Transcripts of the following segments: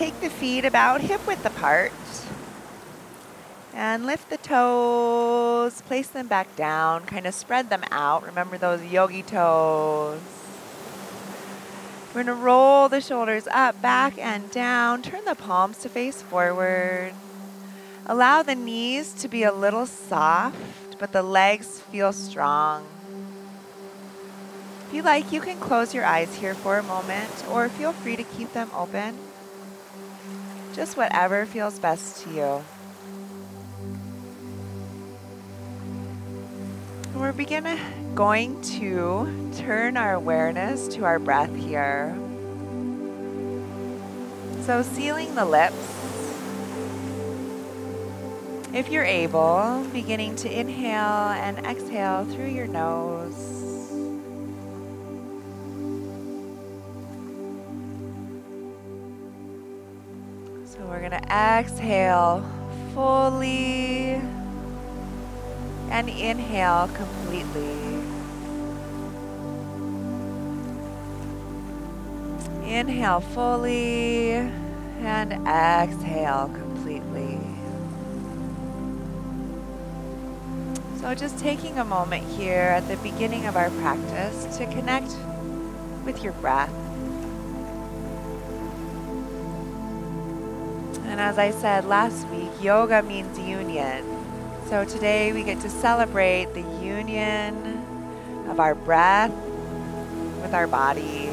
take the feet about hip width apart. And lift the toes, place them back down, kind of spread them out. Remember those yogi toes. We're going to roll the shoulders up, back, and down. Turn the palms to face forward. Allow the knees to be a little soft, but the legs feel strong. If you like, you can close your eyes here for a moment, or feel free to keep them open. Just whatever feels best to you. We're going to turn our awareness to our breath here. So sealing the lips. If you're able, beginning to inhale and exhale through your nose. So we're going to exhale fully. And inhale completely. Inhale fully and exhale completely. So just taking a moment here at the beginning of our practice to connect with your breath. And as I said last week, yoga means union. So today we get to celebrate the union of our breath with our body,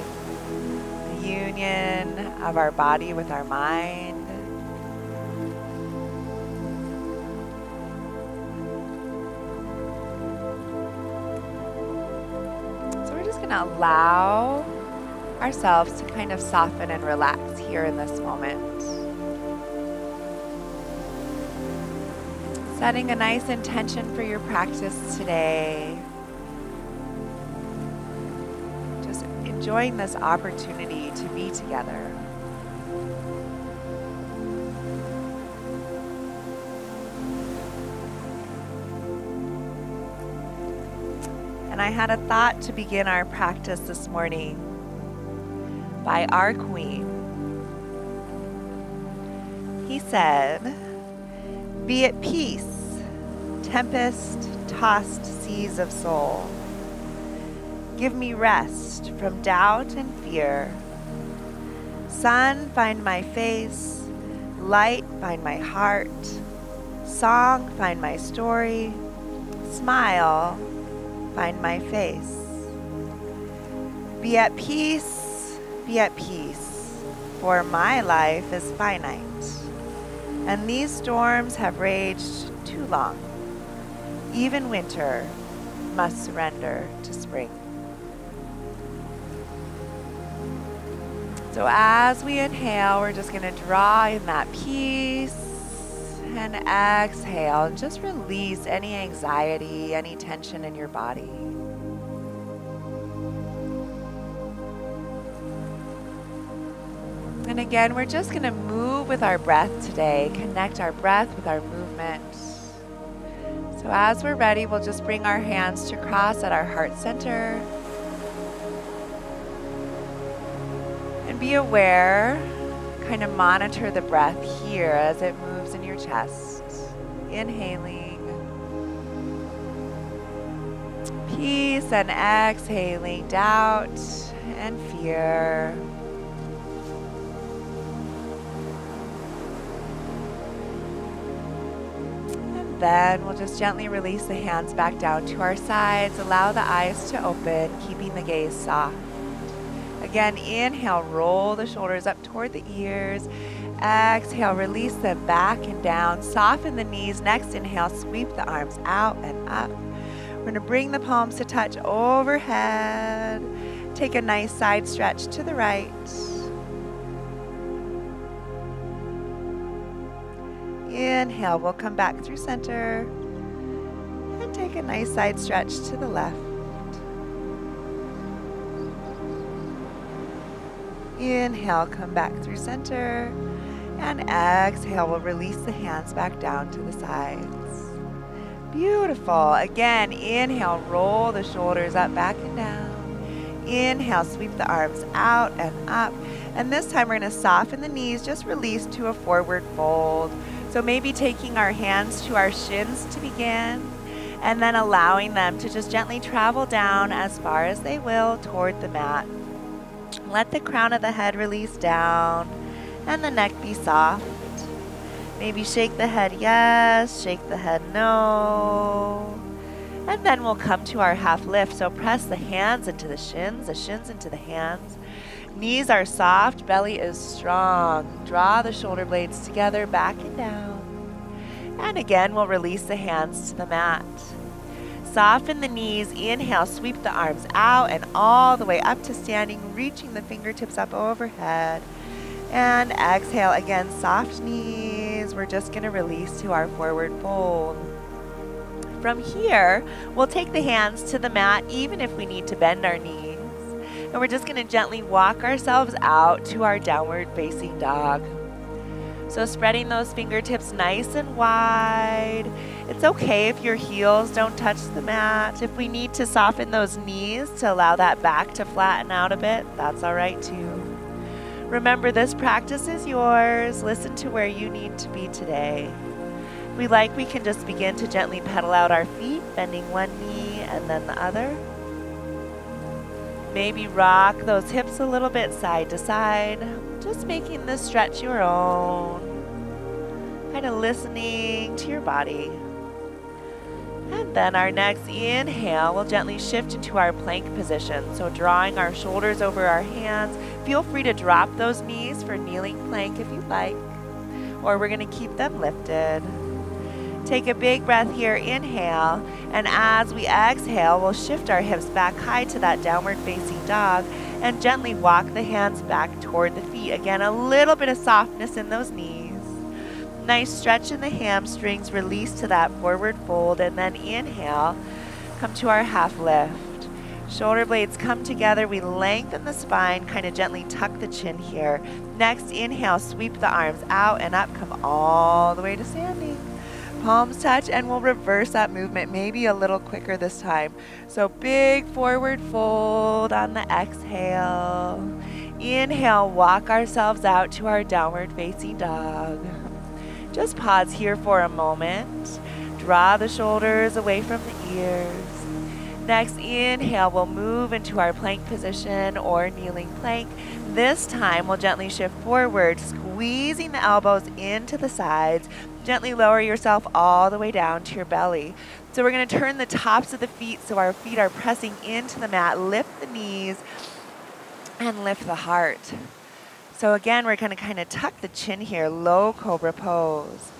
the union of our body with our mind. So we're just going to allow ourselves to kind of soften and relax here in this moment. Setting a nice intention for your practice today. Just enjoying this opportunity to be together. And I had a thought to begin our practice this morning by our Queen. He said, "Be at peace, tempest-tossed seas of soul. Give me rest from doubt and fear. Sun, find my face. Light, find my heart. Song, find my story. Smile, find my face. Be at peace, for my life is finite. And these storms have raged too long. Even winter must surrender to spring." So as we inhale, we're just going to draw in that peace and exhale and just release any anxiety, any tension in your body. And again, we're just going to move with our breath today, connect our breath with our movement. So as we're ready, we'll just bring our hands to cross at our heart center. And be aware, kind of monitor the breath here as it moves in your chest. Inhaling. Peace and exhaling doubt and fear. Then we'll just gently release the hands back down to our sides. Allow the eyes to open, keeping the gaze soft. Again, inhale, roll the shoulders up toward the ears. Exhale, release them back and down. Soften the knees. Next inhale, sweep the arms out and up. We're going to bring the palms to touch overhead. Take a nice side stretch to the right. Inhale, we'll come back through center and take a nice side stretch to the left. Inhale, come back through center, and exhale, we'll release the hands back down to the sides. Beautiful. Again, inhale, roll the shoulders up, back and down. Inhale, sweep the arms out and up. And this time we're going to soften the knees, just release to a forward fold. So maybe taking our hands to our shins to begin, and then allowing them to just gently travel down as far as they will toward the mat. Let the crown of the head release down and the neck be soft. Maybe shake the head yes, shake the head no. And then we'll come to our half lift. So press the hands into the shins into the hands. Knees are soft, belly is strong. Draw the shoulder blades together, back and down. And again, we'll release the hands to the mat. Soften the knees, inhale, sweep the arms out and all the way up to standing, reaching the fingertips up overhead. And exhale, again, soft knees. We're just gonna release to our forward fold. From here, we'll take the hands to the mat, even if we need to bend our knees. And we're just gonna gently walk ourselves out to our downward facing dog. So spreading those fingertips nice and wide. It's okay if your heels don't touch the mat. If we need to soften those knees to allow that back to flatten out a bit, that's all right too. Remember, this practice is yours. Listen to where you need to be today. If we like, we can just begin to gently pedal out our feet, bending one knee and then the other. Maybe rock those hips a little bit side to side, just making this stretch your own. Kind of listening to your body. And then our next inhale, we'll gently shift into our plank position. So drawing our shoulders over our hands. Feel free to drop those knees for kneeling plank if you'd like, or we're going to keep them lifted. Take a big breath here, inhale, and as we exhale, we'll shift our hips back high to that downward facing dog and gently walk the hands back toward the feet. Again, a little bit of softness in those knees. Nice stretch in the hamstrings, release to that forward fold, and then inhale, come to our half lift. Shoulder blades come together, we lengthen the spine, kind of gently tuck the chin here. Next, inhale, sweep the arms out and up, come all the way to standing. Palms touch, and we'll reverse that movement, maybe a little quicker this time. So big forward fold on the exhale. Inhale, walk ourselves out to our downward facing dog. Just pause here for a moment. Draw the shoulders away from the ears. Next, inhale, we'll move into our plank position or kneeling plank. This time, we'll gently shift forward, squeezing the elbows into the sides. Gently lower yourself all the way down to your belly. So we're going to turn the tops of the feet so our feet are pressing into the mat. Lift the knees and lift the heart. So again, we're going to kind of tuck the chin here, low cobra pose.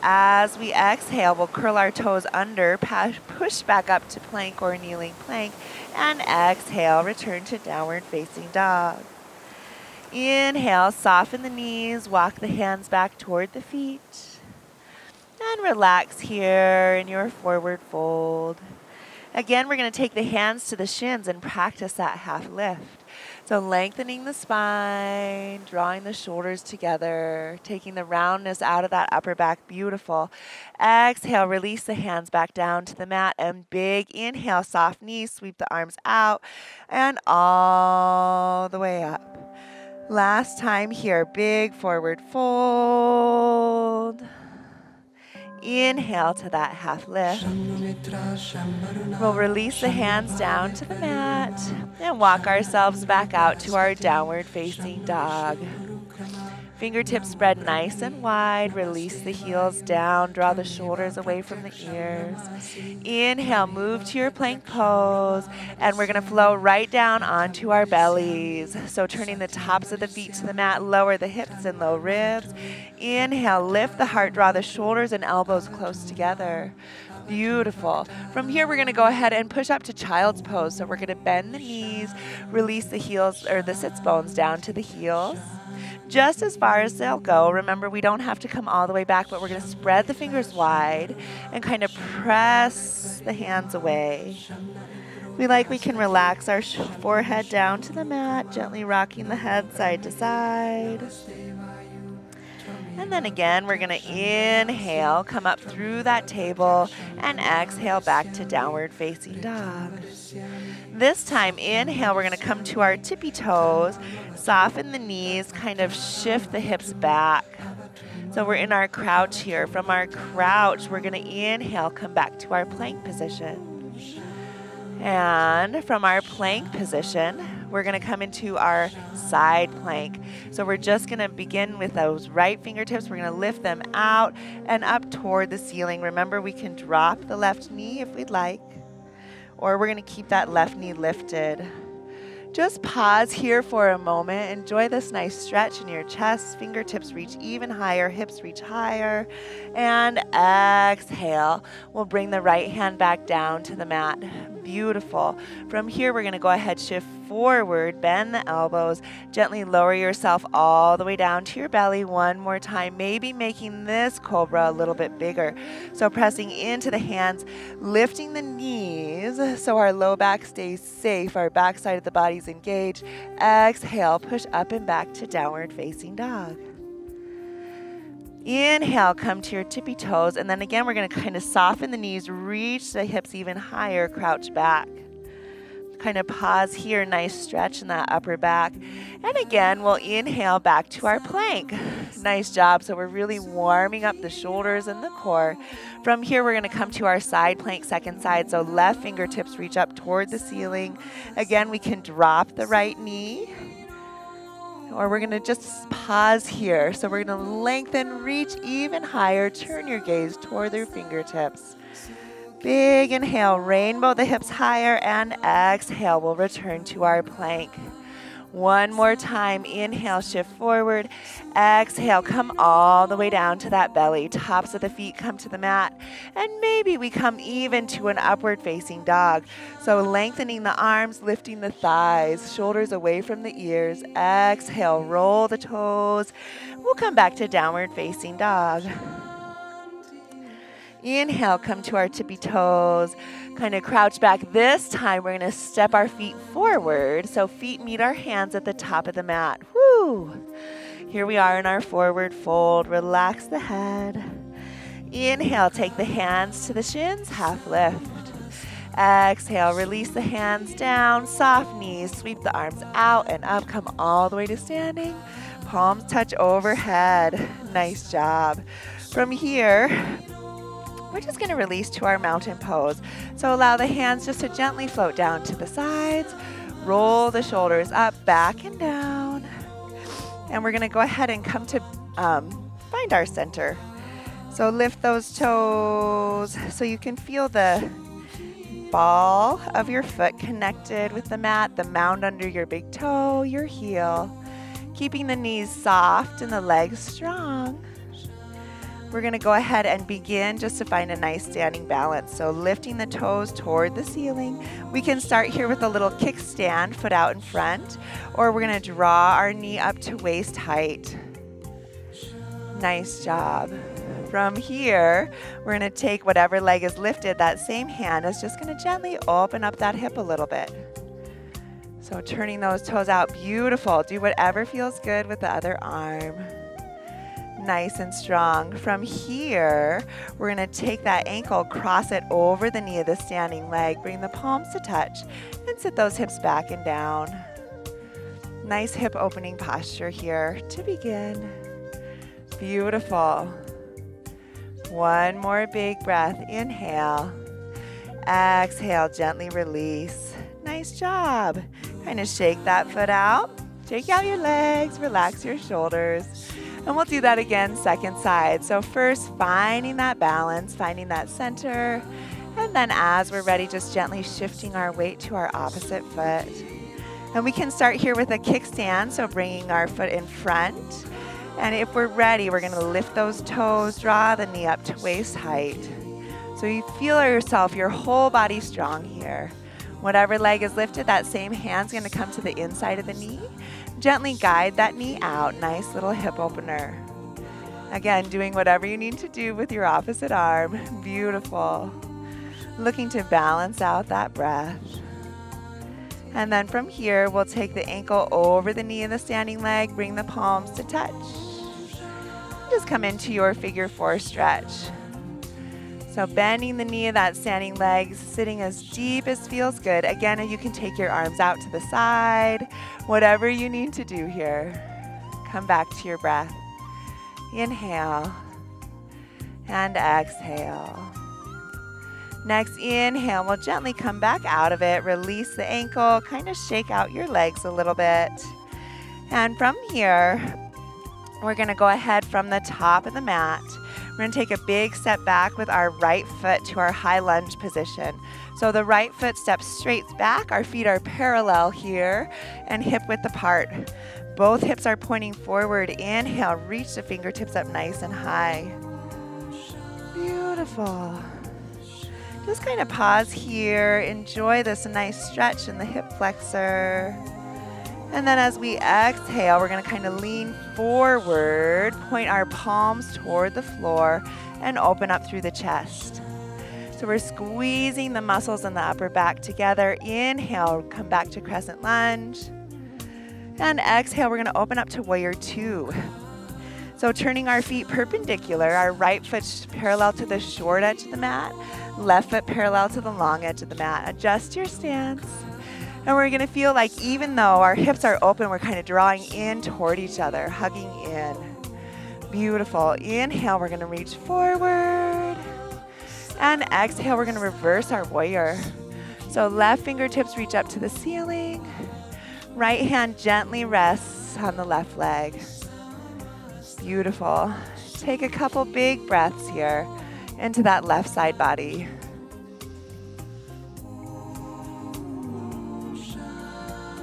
As we exhale, we'll curl our toes under, push back up to plank or kneeling plank, and exhale, return to downward facing dog. Inhale, soften the knees, walk the hands back toward the feet, and relax here in your forward fold. Again, we're going to take the hands to the shins and practice that half lift. So lengthening the spine, drawing the shoulders together, taking the roundness out of that upper back. Beautiful. Exhale, release the hands back down to the mat, and big inhale, soft knees, sweep the arms out and all the way up. Last time here, big forward fold. Inhale to that half lift. We'll release the hands down to the mat and walk ourselves back out to our downward facing dog. Fingertips spread nice and wide. Release the heels down. Draw the shoulders away from the ears. Inhale, move to your plank pose. And we're going to flow right down onto our bellies. So turning the tops of the feet to the mat, lower the hips and low ribs. Inhale, lift the heart, draw the shoulders and elbows close together. Beautiful. From here, we're going to go ahead and push up to child's pose. So we're going to bend the knees, release the heels or the sits bones down to the heels. Just as far as they'll go. Remember, we don't have to come all the way back, but we're going to spread the fingers wide and kind of press the hands away. We can relax our forehead down to the mat, gently rocking the head side to side. And then again, we're going to inhale, come up through that table, and exhale back to downward facing dog. This time, inhale, we're going to come to our tippy toes, soften the knees, kind of shift the hips back. So we're in our crouch here. From our crouch, we're going to inhale, come back to our plank position. And from our plank position, we're going to come into our side plank. So we're just going to begin with those right fingertips. We're going to lift them out and up toward the ceiling. Remember, we can drop the left knee if we'd like, or we're going to keep that left knee lifted. Just pause here for a moment. Enjoy this nice stretch in your chest. Fingertips reach even higher, hips reach higher. And exhale. We'll bring the right hand back down to the mat. Beautiful. From here, we're going to go ahead, shift forward, bend the elbows, gently lower yourself all the way down to your belly one more time, maybe making this cobra a little bit bigger. So pressing into the hands, lifting the knees so our low back stays safe, our back side of the body's engaged. Exhale, push up and back to downward facing dog. Inhale, come to your tippy toes, and then again, we're going to kind of soften the knees, reach the hips even higher, crouch back. Kind of pause here, nice stretch in that upper back. And again, we'll inhale back to our plank. Nice job. So we're really warming up the shoulders and the core. From here, we're going to come to our side plank, second side. So left fingertips reach up toward the ceiling. Again, we can drop the right knee, or we're going to just pause here. So we're going to lengthen, reach even higher, turn your gaze toward your fingertips. Big inhale, rainbow the hips higher, and exhale, we'll return to our plank. One more time, inhale, shift forward. Exhale, come all the way down to that belly. Tops of the feet come to the mat. And maybe we come even to an upward facing dog. So lengthening the arms, lifting the thighs, shoulders away from the ears. Exhale, roll the toes. We'll come back to downward facing dog. Inhale, come to our tippy toes, kind of crouch back. This time, we're going to step our feet forward. So feet meet our hands at the top of the mat. Woo! Here we are in our forward fold. Relax the head. Inhale, take the hands to the shins, half lift. Exhale, release the hands down, soft knees, sweep the arms out and up, come all the way to standing. Palms touch overhead. Nice job. From here, we're just going to release to our mountain pose. So allow the hands just to gently float down to the sides. Roll the shoulders up, back and down. And we're going to go ahead and come to find our center. So lift those toes so you can feel the ball of your foot connected with the mat, the mound under your big toe, your heel. Keeping the knees soft and the legs strong. We're going to go ahead and begin just to find a nice standing balance. So lifting the toes toward the ceiling. We can start here with a little kickstand, foot out in front, or we're going to draw our knee up to waist height. Nice job. From here, we're going to take whatever leg is lifted. That same hand is just going to gently open up that hip a little bit. So turning those toes out, beautiful. Do whatever feels good with the other arm. Nice and strong. From here, we're going to take that ankle, cross it over the knee of the standing leg, bring the palms to touch, and sit those hips back and down. Nice hip opening posture here to begin. Beautiful. One more big breath. Inhale. Exhale, gently release. Nice job. Kind of shake that foot out. Shake out your legs, relax your shoulders. And we'll do that again, second side. So first, finding that balance, finding that center. And then as we're ready, just gently shifting our weight to our opposite foot. And we can start here with a kickstand, so bringing our foot in front. And if we're ready, we're going to lift those toes, draw the knee up to waist height. So you feel yourself, your whole body strong here. Whatever leg is lifted, that same hand's going to come to the inside of the knee. Gently guide that knee out. Nice little hip opener. Again, doing whatever you need to do with your opposite arm. Beautiful. Looking to balance out that breath. And then from here, we'll take the ankle over the knee of the standing leg, bring the palms to touch. just come into your figure 4 stretch. So bending the knee of that standing leg, sitting as deep as feels good. Again, you can take your arms out to the side, whatever you need to do here. Come back to your breath. Inhale and exhale. Next, inhale, we'll gently come back out of it, release the ankle, kind of shake out your legs a little bit. And from here, we're gonna go ahead from the top of the mat. We're gonna take a big step back with our right foot to our high lunge position. So the right foot steps straight back, our feet are parallel here, and hip width apart. Both hips are pointing forward. Inhale, reach the fingertips up nice and high. Beautiful. Just kind of pause here, enjoy this nice stretch in the hip flexor. And then as we exhale, we're gonna kind of lean forward, point our palms toward the floor, and open up through the chest. So we're squeezing the muscles in the upper back together. Inhale, come back to crescent lunge. And exhale, we're gonna open up to warrior 2. So turning our feet perpendicular, our right foot parallel to the short edge of the mat, left foot parallel to the long edge of the mat. Adjust your stance. And we're gonna feel like even though our hips are open, we're kind of drawing in toward each other, hugging in. Beautiful. Inhale, we're gonna reach forward. And exhale, we're gonna reverse our warrior. So left fingertips reach up to the ceiling. Right hand gently rests on the left leg. Beautiful. Take a couple big breaths here into that left side body.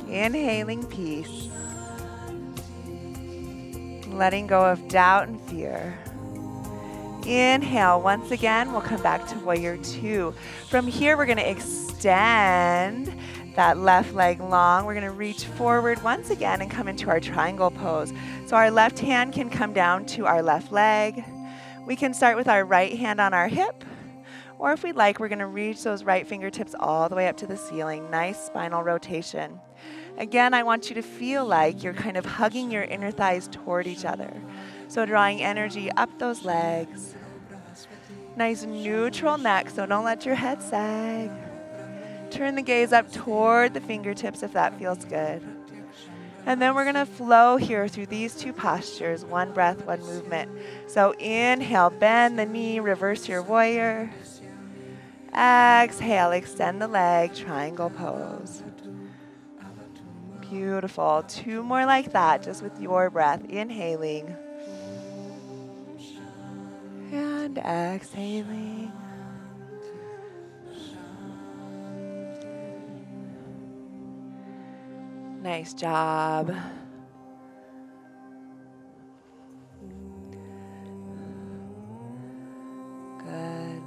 Inhaling peace. Letting go of doubt and fear. Inhale. Once again, we'll come back to warrior 2. From here, we're going to extend that left leg long. We're going to reach forward once again and come into our triangle pose. So our left hand can come down to our left leg. We can start with our right hand on our hip, or if we'd like, we're going to reach those right fingertips all the way up to the ceiling. Nice spinal rotation. Again, I want you to feel like you're kind of hugging your inner thighs toward each other. So drawing energy up those legs. Nice neutral neck, so don't let your head sag. Turn the gaze up toward the fingertips if that feels good. And then we're gonna flow here through these 2 postures, 1 breath, 1 movement. So inhale, bend the knee, reverse your warrior. Exhale, extend the leg, triangle pose. Beautiful. 2 more like that, just with your breath. Inhaling. And exhaling. Nice job. Good.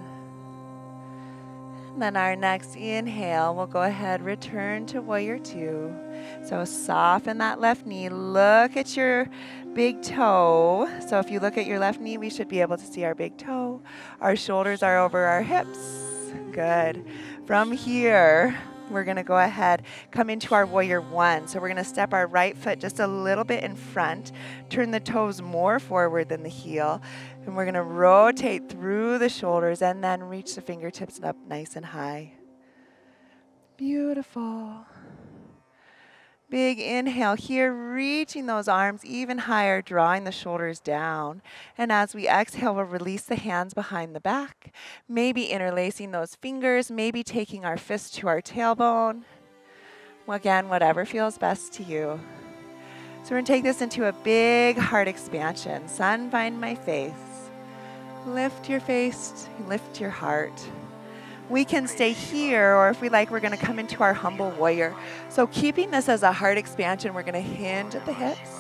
And then our next inhale, we'll go ahead, return to warrior 2. So soften that left knee. Look at your big toe. So if you look at your left knee, we should be able to see our big toe. Our shoulders are over our hips. Good. From here, we're going to go ahead, come into our warrior 1. So we're going to step our right foot just a little bit in front, turn the toes more forward than the heel, and we're going to rotate through the shoulders and then reach the fingertips up nice and high. Beautiful. Big inhale here, reaching those arms even higher, drawing the shoulders down. And as we exhale, we'll release the hands behind the back, maybe interlacing those fingers, maybe taking our fist to our tailbone. Again, whatever feels best to you. So we're going to take this into a big heart expansion. Sun, find my face. Lift your face, lift your heart. We can stay here, or if we like, we're going to come into our humble warrior. So keeping this as a heart expansion, we're going to hinge at the hips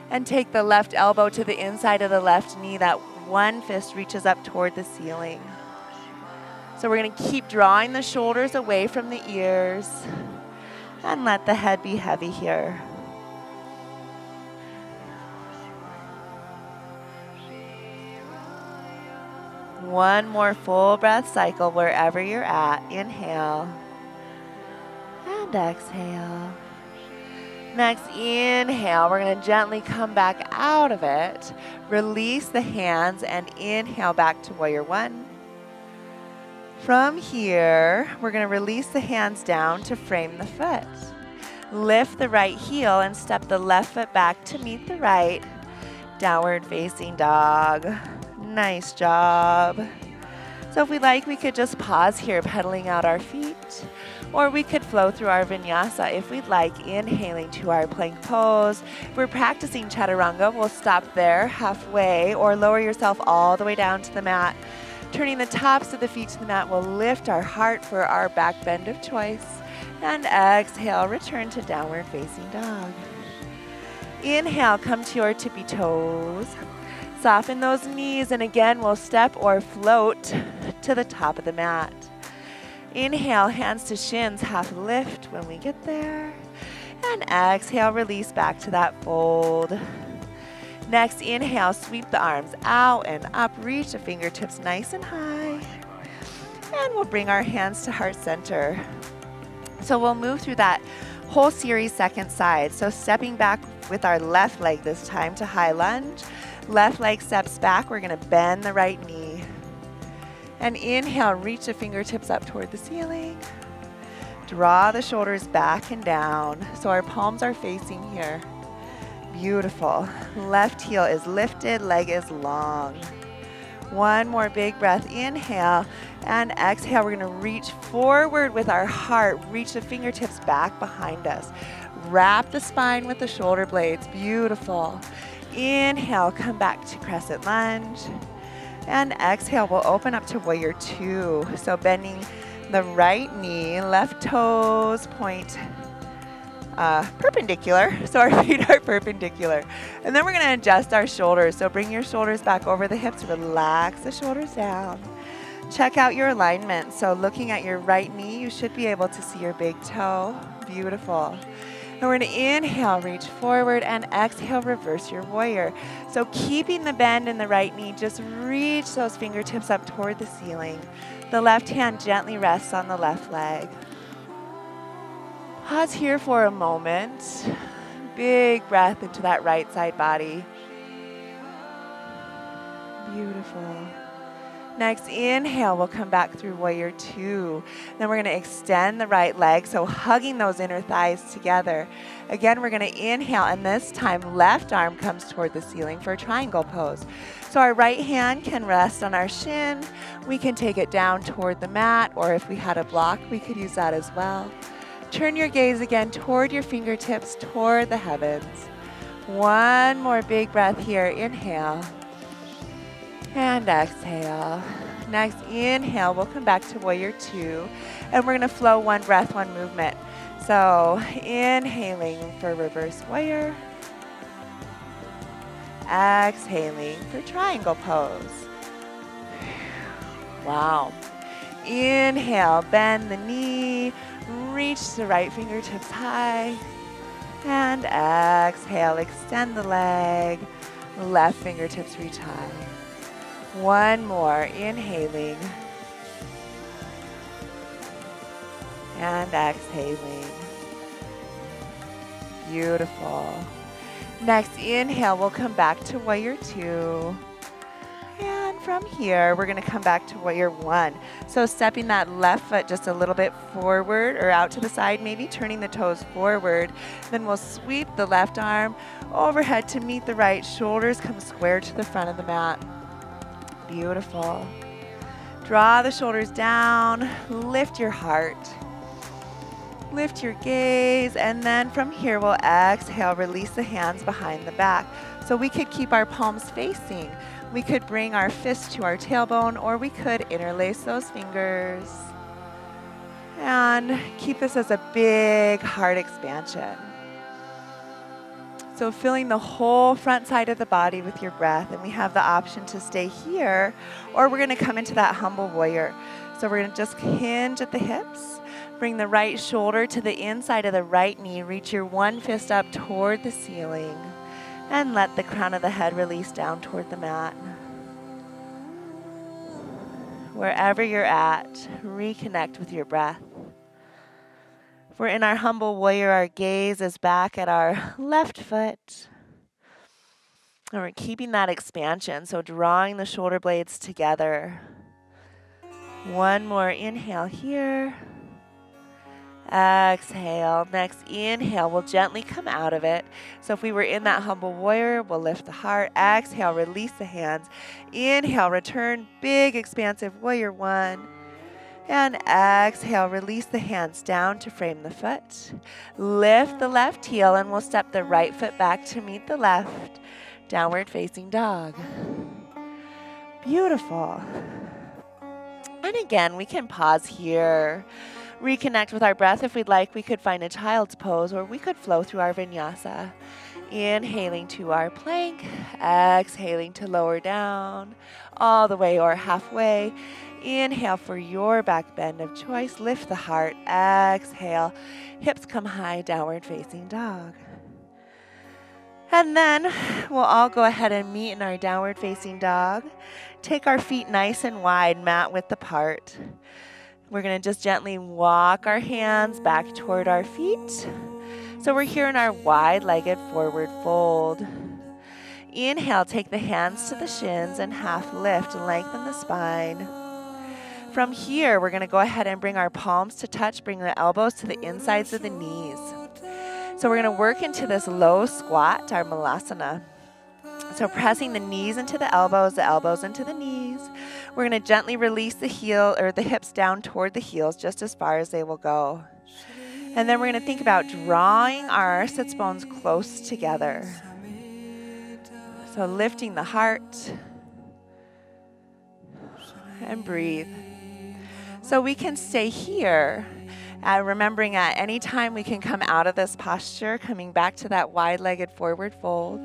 and take the left elbow to the inside of the left knee. That one fist reaches up toward the ceiling. So we're going to keep drawing the shoulders away from the ears and let the head be heavy here. One more full breath cycle wherever you're at. Inhale and exhale. Next, inhale. We're going to gently come back out of it. Release the hands and inhale back to warrior one. From here, we're going to release the hands down to frame the foot. Lift the right heel and step the left foot back to meet the right. Downward facing dog. Nice job. So if we like, we could just pause here, pedaling out our feet. Or we could flow through our vinyasa if we'd like, inhaling to our plank pose. If we're practicing chaturanga, we'll stop there halfway or lower yourself all the way down to the mat. Turning the tops of the feet to the mat will lift our heart for our back bend of choice. And exhale, return to downward facing dog. Inhale, come to your tippy toes. Soften those knees, and again, we'll step or float to the top of the mat. Inhale, hands to shins, half lift when we get there. And exhale, release back to that fold. Next, inhale, sweep the arms out and up, reach the fingertips nice and high. And we'll bring our hands to heart center. So we'll move through that whole series second side. So stepping back with our left leg this time to high lunge. Left leg steps back. We're going to bend the right knee. And inhale, reach the fingertips up toward the ceiling. Draw the shoulders back and down so our palms are facing here. Beautiful. Left heel is lifted, leg is long. One more big breath. Inhale and exhale. We're going to reach forward with our heart. Reach the fingertips back behind us. Wrap the spine with the shoulder blades. Beautiful. Inhale, come back to crescent lunge. And exhale, we'll open up to warrior two. So bending the right knee, left toes point perpendicular. So our feet are perpendicular. And then we're going to adjust our shoulders. So bring your shoulders back over the hips. Relax the shoulders down. Check out your alignment. So looking at your right knee, you should be able to see your big toe. Beautiful. And we're going to inhale, reach forward, and exhale, reverse your warrior. So keeping the bend in the right knee, just reach those fingertips up toward the ceiling. The left hand gently rests on the left leg. Pause here for a moment. Big breath into that right side body. Beautiful. Next, inhale, we'll come back through warrior two. Then we're going to extend the right leg, so hugging those inner thighs together. Again, we're going to inhale, and this time, left arm comes toward the ceiling for a triangle pose. So our right hand can rest on our shin. We can take it down toward the mat, or if we had a block, we could use that as well. Turn your gaze again toward your fingertips, toward the heavens. One more big breath here. Inhale. And exhale. Next, inhale, we'll come back to warrior two. And we're going to flow one breath, one movement. So inhaling for reverse warrior. Exhaling for triangle pose. Wow. Inhale, bend the knee. Reach the right fingertips high. And exhale, extend the leg. Left fingertips reach high. One more, inhaling and exhaling. Beautiful. Next, inhale, we'll come back to warrior two. And from here, we're going to come back to warrior one. So stepping that left foot just a little bit forward or out to the side, maybe turning the toes forward. Then we'll sweep the left arm overhead to meet the right. Shoulders come square to the front of the mat. Beautiful. Draw the shoulders down, lift your heart, lift your gaze, and then from here we'll exhale, release the hands behind the back. So we could keep our palms facing. We could bring our fists to our tailbone, or we could interlace those fingers and keep this as a big heart expansion. So filling the whole front side of the body with your breath, and we have the option to stay here, or we're going to come into that humble warrior. So we're going to just hinge at the hips, bring the right shoulder to the inside of the right knee, reach your one fist up toward the ceiling, and let the crown of the head release down toward the mat. Wherever you're at, reconnect with your breath. If we're in our humble warrior, our gaze is back at our left foot. And we're keeping that expansion, so drawing the shoulder blades together. One more inhale here. Exhale. Next inhale, we'll gently come out of it. So if we were in that humble warrior, we'll lift the heart. Exhale, release the hands. Inhale, return, big expansive warrior one. And exhale, release the hands down to frame the foot. Lift the left heel and we'll step the right foot back to meet the left. Downward facing dog. Beautiful. And again, we can pause here. Reconnect with our breath. If we'd like, we could find a child's pose or we could flow through our vinyasa. Inhaling to our plank, exhaling to lower down, all the way or halfway. Inhale for your back bend of choice. Lift the heart, exhale. Hips come high, downward facing dog. And then we'll all go ahead and meet in our downward facing dog. Take our feet nice and wide, mat width apart. We're going to just gently walk our hands back toward our feet. So we're here in our wide-legged forward fold. Inhale, take the hands to the shins and half lift, lengthen the spine. From here, we're going to go ahead and bring our palms to touch, bring the elbows to the insides of the knees. So we're going to work into this low squat, our malasana. So pressing the knees into the elbows into the knees. We're going to gently release the heel or the hips down toward the heels just as far as they will go. And then we're going to think about drawing our sits bones close together. So lifting the heart and breathe. So we can stay here. Remembering at any time we can come out of this posture, coming back to that wide-legged forward fold.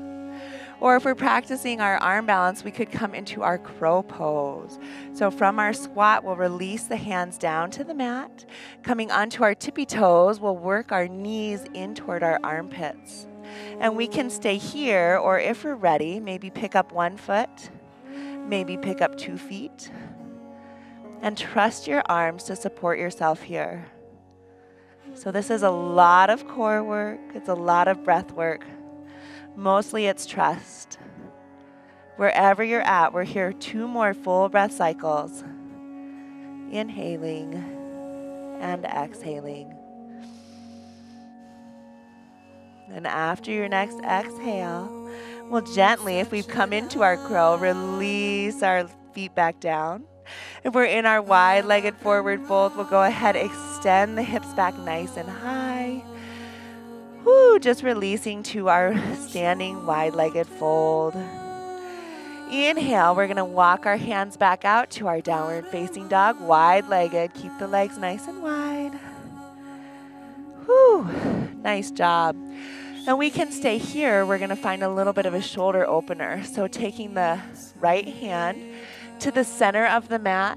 Or if we're practicing our arm balance, we could come into our crow pose. So from our squat, we'll release the hands down to the mat. Coming onto our tippy toes, we'll work our knees in toward our armpits. And we can stay here, or if we're ready, maybe pick up one foot, maybe pick up 2 feet. And trust your arms to support yourself here. So this is a lot of core work. It's a lot of breath work. Mostly it's trust. Wherever you're at, we're here 2 more full breath cycles. Inhaling and exhaling. And after your next exhale, we'll gently, if we've come into our crow, release our feet back down. If we're in our wide-legged forward fold, we'll go ahead, extend the hips back nice and high. Woo, just releasing to our standing wide-legged fold. Inhale, we're going to walk our hands back out to our downward facing dog, wide-legged. Keep the legs nice and wide. Woo, nice job. And we can stay here. We're going to find a little bit of a shoulder opener. So taking the right hand to the center of the mat,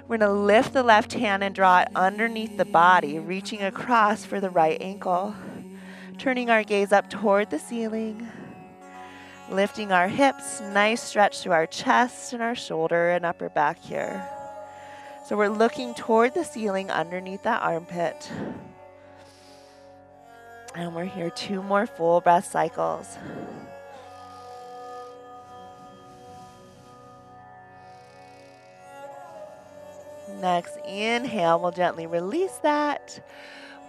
we're going to lift the left hand and draw it underneath the body, reaching across for the right ankle. Turning our gaze up toward the ceiling, lifting our hips, nice stretch through our chest and our shoulder and upper back here. So we're looking toward the ceiling underneath that armpit. And we're here 2 more full breath cycles. Next inhale, we'll gently release that.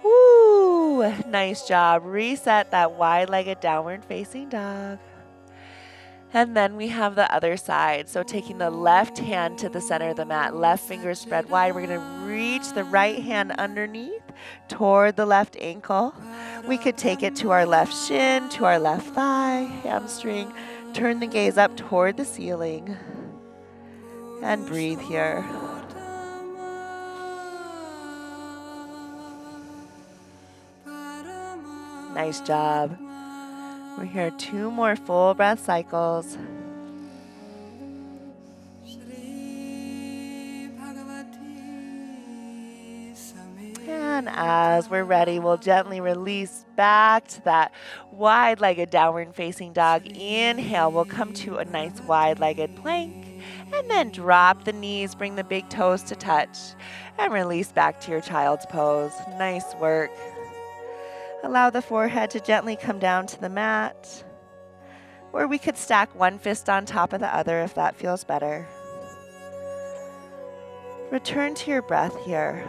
Woo! Nice job. Reset that wide-legged downward facing dog. And then we have the other side. So taking the left hand to the center of the mat, left fingers spread wide. We're going to reach the right hand underneath toward the left ankle. We could take it to our left shin, to our left thigh, hamstring. Turn the gaze up toward the ceiling. And breathe here. Nice job. We're here 2 more full breath cycles. And as we're ready, we'll gently release back to that wide-legged downward facing dog. Inhale, we'll come to a nice wide-legged plank. And then drop the knees, bring the big toes to touch. And release back to your child's pose. Nice work. Allow the forehead to gently come down to the mat. Or we could stack one fist on top of the other if that feels better. Return to your breath here.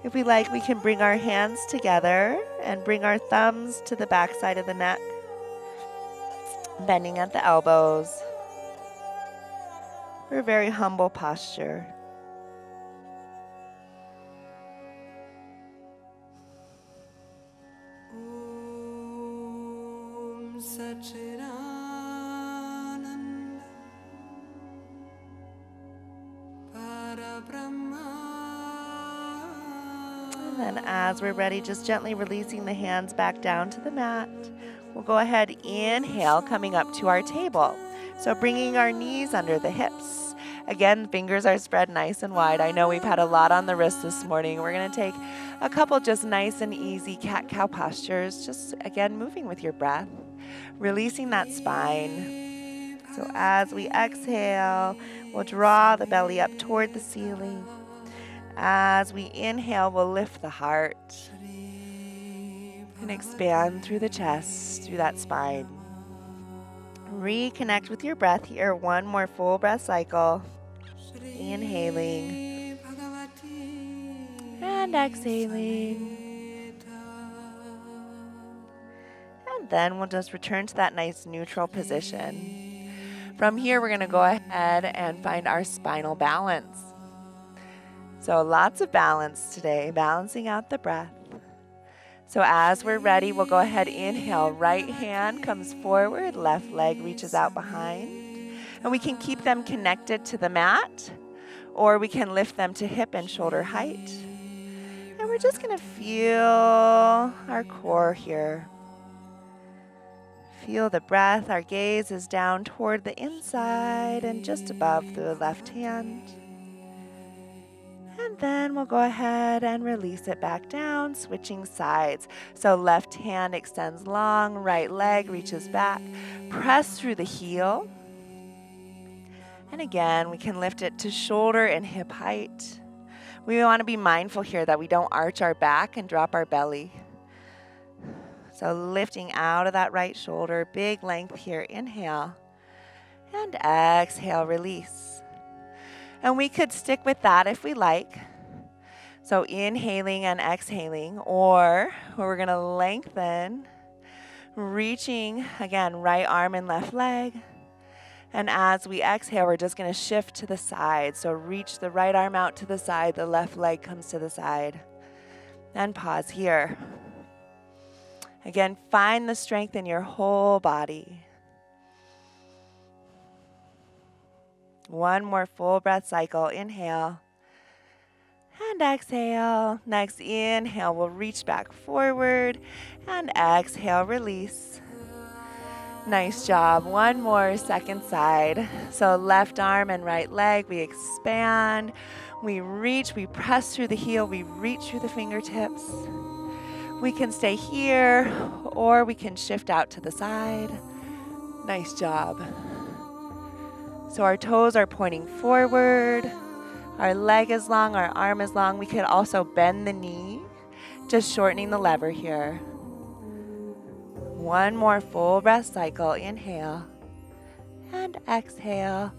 If we like, we can bring our hands together and bring our thumbs to the back side of the neck, bending at the elbows. For a very humble posture. And then as we're ready, just gently releasing the hands back down to the mat. We'll go ahead, inhale, coming up to our table. So bringing our knees under the hips. Again, fingers are spread nice and wide. I know we've had a lot on the wrist this morning. We're going to take a couple just nice and easy cat-cow postures. Just, again, moving with your breath. Releasing that spine. So as we exhale, we'll draw the belly up toward the ceiling. As we inhale, we'll lift the heart. And expand through the chest, through that spine. Reconnect with your breath here. One more full breath cycle. Inhaling. And exhaling. And then we'll just return to that nice neutral position. From here, we're going to go ahead and find our spinal balance. So lots of balance today, balancing out the breath. So as we're ready, we'll go ahead, inhale, right hand comes forward, left leg reaches out behind. And we can keep them connected to the mat, or we can lift them to hip and shoulder height. And we're just gonna feel our core here. Feel the breath, our gaze is down toward the inside and just above the left hand. And then we'll go ahead and release it back down, switching sides. So left hand extends long, right leg reaches back. Press through the heel. And again, we can lift it to shoulder and hip height. We want to be mindful here that we don't arch our back and drop our belly. So lifting out of that right shoulder, big length here, inhale. And exhale, release. And we could stick with that if we like. So inhaling and exhaling, or we're going to lengthen, reaching, again, right arm and left leg. And as we exhale, we're just going to shift to the side. So reach the right arm out to the side, the left leg comes to the side. And pause here. Again, find the strength in your whole body. One more full breath cycle. Inhale and exhale. Next inhale, we'll reach back forward and exhale, release. Nice job. One more, second side. So left arm and right leg, we expand. We reach, we press through the heel, we reach through the fingertips. We can stay here or we can shift out to the side. Nice job. So our toes are pointing forward, our leg is long, our arm is long. We could also bend the knee, just shortening the lever here. One more full breath cycle, inhale and exhale.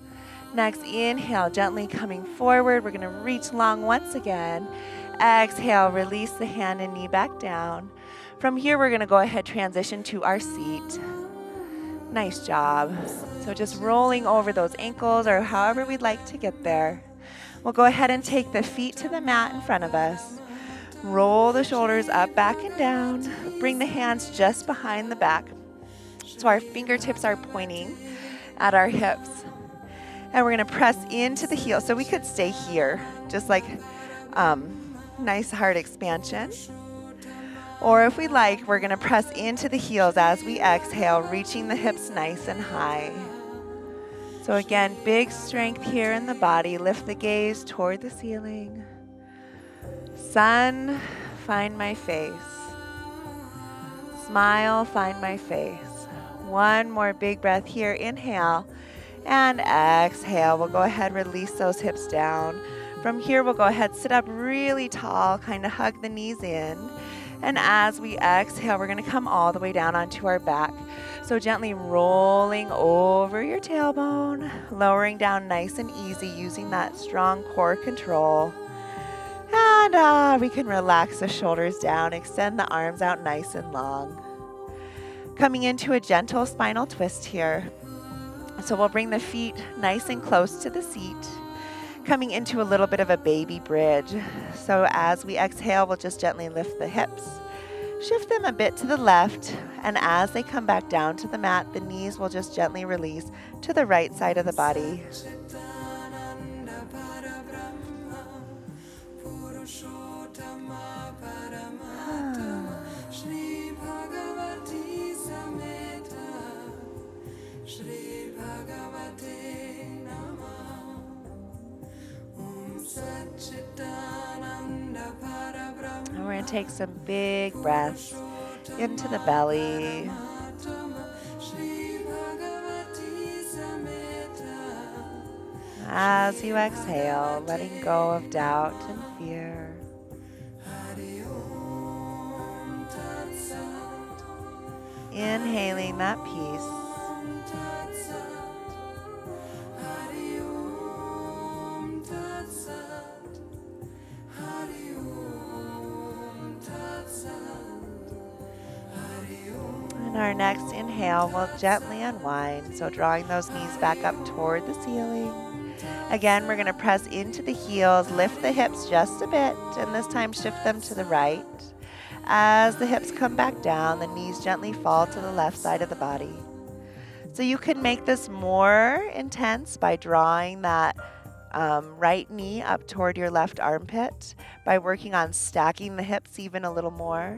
Next, inhale, gently coming forward. We're gonna reach long once again. Exhale, release the hand and knee back down. From here, we're gonna go ahead, transition to our seat. Nice job. So just rolling over those ankles or however we'd like to get there. We'll go ahead and take the feet to the mat in front of us. Roll the shoulders up, back, and down. Bring the hands just behind the back. So our fingertips are pointing at our hips. And we're gonna press into the heel. So we could stay here, just like nice heart expansion. Or if we like, we're gonna press into the heels as we exhale, reaching the hips nice and high. So again, big strength here in the body. Lift the gaze toward the ceiling. Sun, find my face. Smile, find my face. One more big breath here. Inhale And exhale, we'll go ahead, release those hips down. From here, we'll go ahead, sit up really tall, kind of hug the knees in. And as we exhale, we're going to come all the way down onto our back. So gently rolling over your tailbone, lowering down nice and easy using that strong core control. And we can relax the shoulders down, extend the arms out nice and long. Coming into a gentle spinal twist here. So we'll bring the feet nice and close to the seat. Coming into a little bit of a baby bridge. So as we exhale, we'll just gently lift the hips. Shift them a bit to the left, and as they come back down to the mat, the knees will just gently release to the right side of the body. And we're going to take some big breaths into the belly. As you exhale, letting go of doubt and fear. Inhaling that peace. And our next inhale will gently unwind, so drawing those knees back up toward the ceiling. Again, we're going to press into the heels, lift the hips just a bit, and this time shift them to the right. As the hips come back down, the knees gently fall to the left side of the body. So you can make this more intense by drawing that right knee up toward your left armpit, by working on stacking the hips even a little more.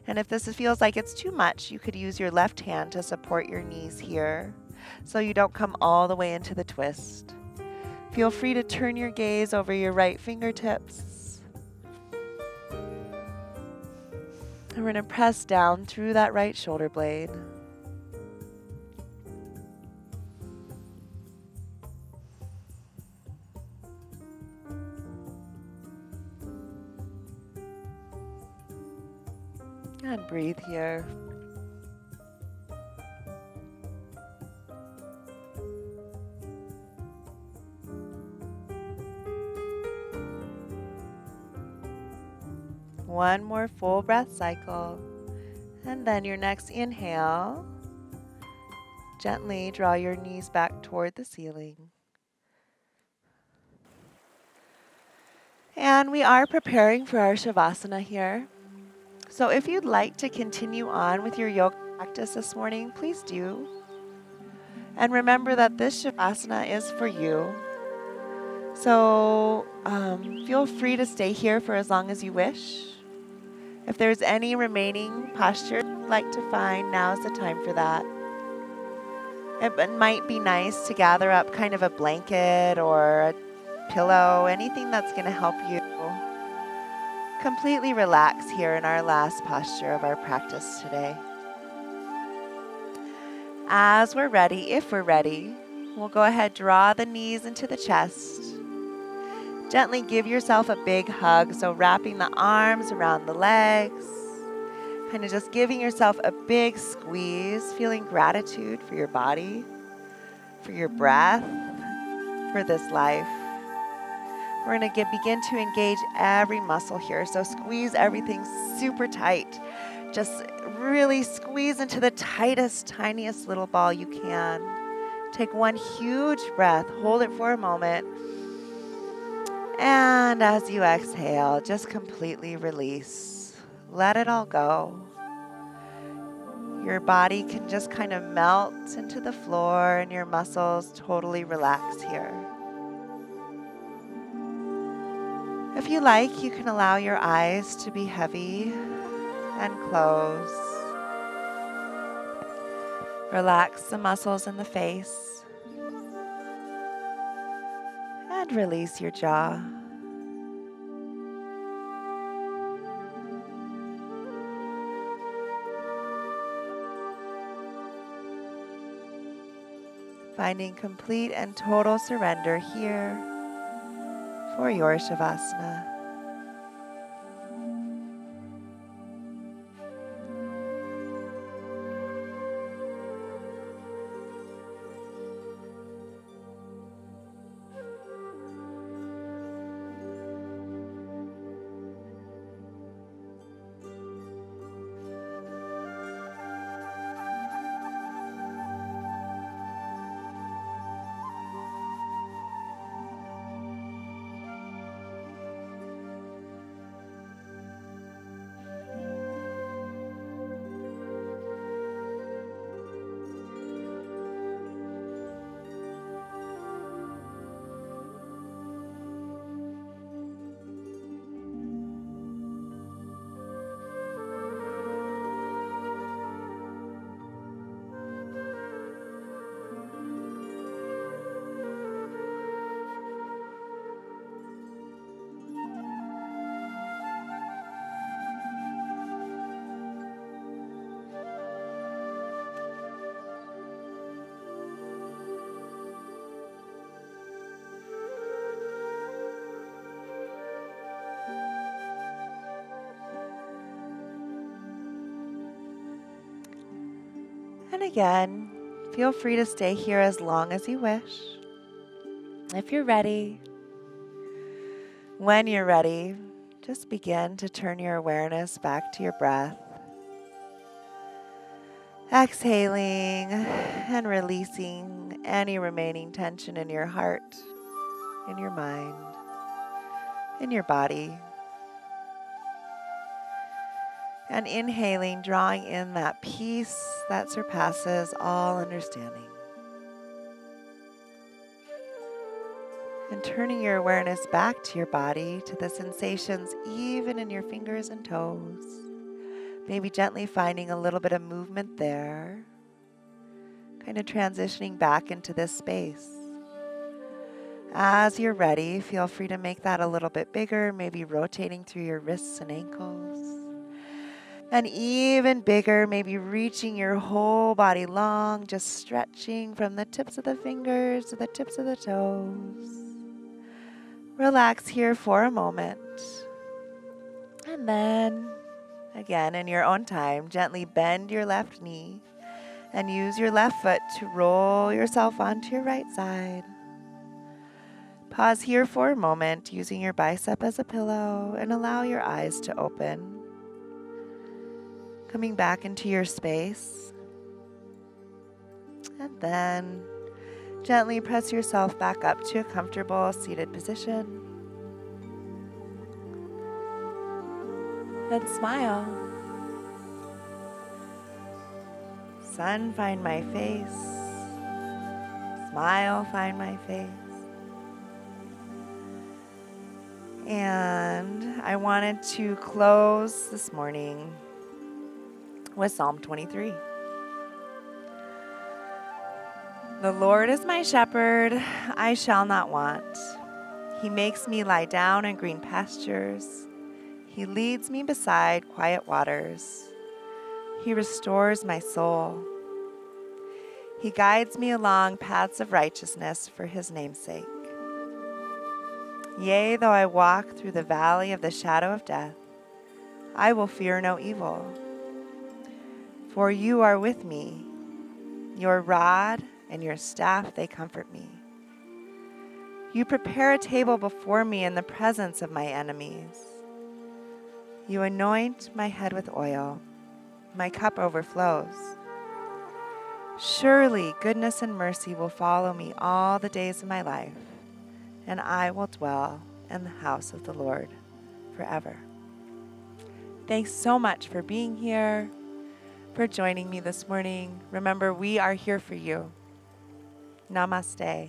And if this feels like it's too much, you could use your left hand to support your knees here so you don't come all the way into the twist. Feel free to turn your gaze over your right fingertips. And we're going to press down through that right shoulder blade. And breathe here. One more full breath cycle. And then your next inhale, gently draw your knees back toward the ceiling. And we are preparing for our Shavasana here. So if you'd like to continue on with your yoga practice this morning, please do. And remember that this Shavasana is for you. So feel free to stay here for as long as you wish. If there's any remaining posture you'd like to find, now's the time for that. It might be nice to gather up kind of a blanket or a pillow, anything that's going to help you completely relax here in our last posture of our practice today. As we're ready, if we're ready, we'll go ahead, draw the knees into the chest. Gently give yourself a big hug, so wrapping the arms around the legs, kind of just giving yourself a big squeeze, feeling gratitude for your body, for your breath, for this life. We're going to begin to engage every muscle here. So squeeze everything super tight. Just really squeeze into the tightest, tiniest little ball you can. Take one huge breath. Hold it for a moment. And as you exhale, just completely release. Let it all go. Your body can just kind of melt into the floor and your muscles totally relax here. If you like, you can allow your eyes to be heavy and close. Relax the muscles in the face and release your jaw. finding complete and total surrender here for your Shavasana. And again, feel free to stay here as long as you wish. If you're ready, when you're ready, just begin to turn your awareness back to your breath. Exhaling and releasing any remaining tension in your heart, in your mind, in your body. And inhaling, drawing in that peace that surpasses all understanding. And turning your awareness back to your body, to the sensations even in your fingers and toes. Maybe gently finding a little bit of movement there. Kind of transitioning back into this space. As you're ready, feel free to make that a little bit bigger, maybe rotating through your wrists and ankles. And even bigger, maybe reaching your whole body long, just stretching from the tips of the fingers to the tips of the toes. Relax here for a moment. And then, again, in your own time, gently bend your left knee and use your left foot to roll yourself onto your right side. Pause here for a moment, using your bicep as a pillow, and allow your eyes to open. Coming back into your space. And then gently press yourself back up to a comfortable seated position. And smile. Sun, find my face. Smile, find my face. And I wanted to close this morning with Psalm 23. The Lord is my shepherd, I shall not want. He makes me lie down in green pastures. He leads me beside quiet waters. He restores my soul. He guides me along paths of righteousness for his name's sake. Yea, though I walk through the valley of the shadow of death, I will fear no evil. For you are with me. Your rod and your staff, they comfort me. You prepare a table before me in the presence of my enemies. You anoint my head with oil. My cup overflows. Surely goodness and mercy will follow me all the days of my life, and I will dwell in the house of the Lord forever. Thanks so much for being here, for joining me this morning. Remember, we are here for you. Namaste.